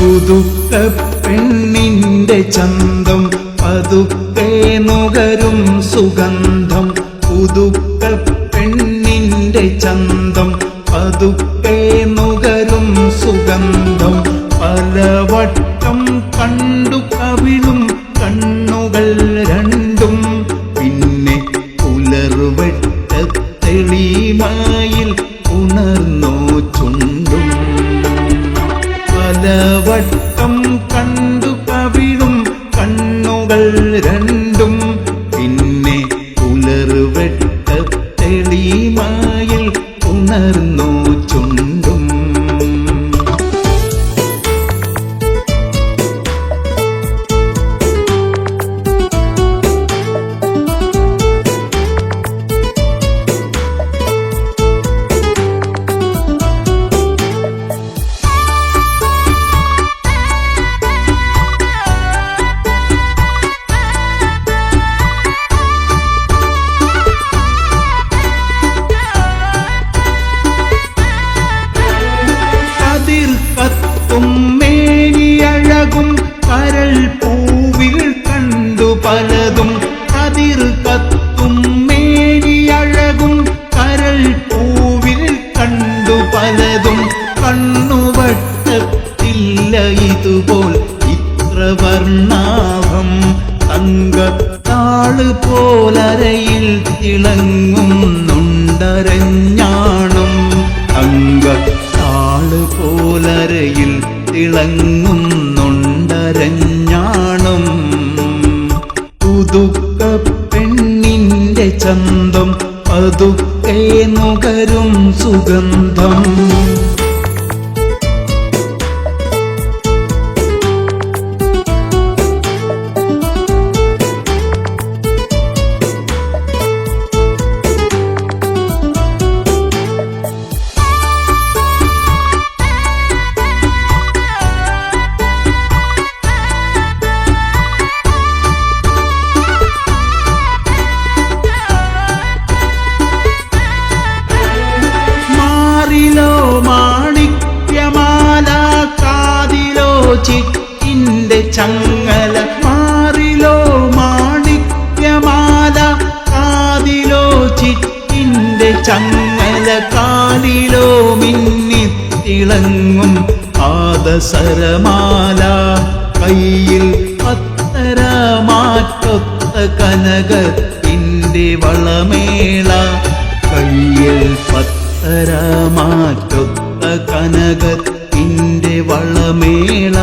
പുതുക്ക പെണ്ണിന്റെ ചന്തം പതുക്കെ നുകരും സുഗന്ധം. പുതുക്ക പെണ്ണിന്റെ ചന്തം പതുക്കെ നുകരും സുഗന്ധം. പലവട്ടം കണ്ടു കവിളും കണ്ണുകൾ രണ്ടും. പിന്നെ പുലർവെട്ടത്തെളിമയിൽ ഉണർന്നോ ചുണ്ടും. പലവട്ടം കണ്ടു കവിളും കണ്ണുകൾ രണ്ടും. പിന്നെ പുലർവെട്ടത്തെളിമയിൽ ഉണർന്നോ ചുണ്ടും. മേനിയഴകും കരൾ പൂവിൽ കണ്ടു പലതും. കതിർ കത്തും മേനിയഴകും കരൾ പൂവിൽ കണ്ടു പലതും. കണ്ണുവട്ടത്തില്ല ഇതുപോൽ ഇത്ര വർണ്ണാഭം. തങ്കത്താള് പോലരയിൽ തിളങ്ങുന്നുണ്ടരഞ്ഞാണം. തങ്കത്താള് പോലരയിൽ തിളങ്ങുന്നുണ്ടരഞ്ഞാണം. പുതുക്ക പെണ്ണിന്റെ ചന്തം പതുക്കെ നുകരും സുഗന്ധം. മാണിക്യമാല കാതിലോ ചിറ്റിന്റെ ചങ്ങല. മാറിലോ മാണിക്യമാല കാതിലോ ചിറ്റിന്റെ ചങ്ങല. കാലിലോ മിന്നിത്തിളങ്ങും പാദസരമാല. കയ്യിൽ പത്തര മാറ്റൊത്ത കനകത്തിന്റെ വളമേള. കയ്യിൽ മാറ്റൊത്ത കനകത്തിന്റെ വളമേള.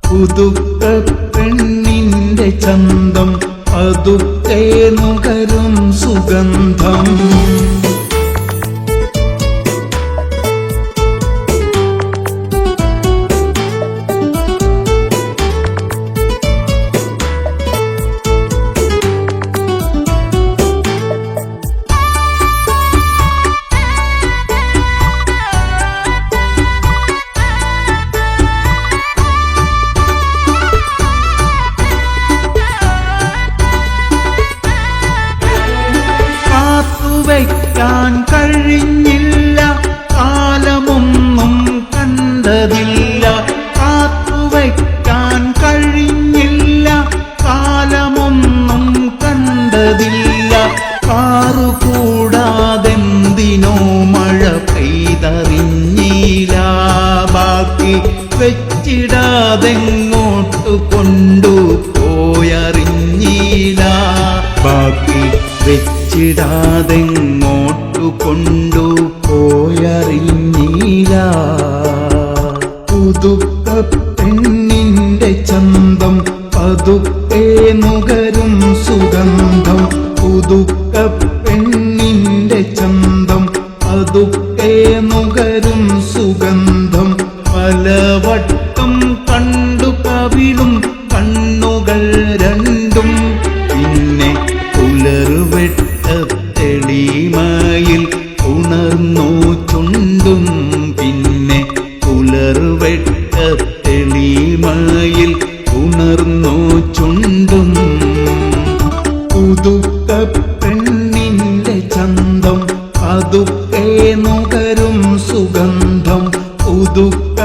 പുതുക്ക പെണ്ണിന്റെ ചന്തം പതുക്കെ നുകരും സുഗന്ധം. വയ്ക്കാൻ കഴിഞ്ഞില്ല കാലമൊന്നും കണ്ടതില്ല. കാത്തുവയ്ക്കാൻ കഴിഞ്ഞില്ല കാലമൊന്നും കണ്ടതില്ല. കാറുകൂടാതെന്തിനോ മഴ പെയ്തറിഞ്ഞില്ല. ബാക്കി വെച്ചിടാതെങ്ങോട്ടു കൊണ്ടുപോയറിഞ്ഞില്ല. ബാക്കി വെച്ചിടാതെങ്ങോട്ടു കൊണ്ടുപോയറിഞ്ഞില്ല. പുതുക്ക പെണ്ണിന്റെ ചന്തം പതുക്കെ നുകരും സുഗന്ധം. പുതുക്ക പെണ്ണിന്റെ ചന്തം പതുക്കെ നുകരും സുഗന്ധം. പലവട്ടം കണ്ടു കവിളും കണ്ണുകൾ രണ്ടും. പിന്നെ പുലർവെട്ടത്തെളിമയിൽ ഉണർന്നോ ചുണ്ടും. പിന്നെ പുലർവെട്ടത്തെളിമയിൽ ഉണർന്നോ ചുണ്ടും. പുതുക്ക പെണ്ണിന്റെ ചന്തം പതുക്കെ നുകരും സുഗന്ധം. പുതുക്ക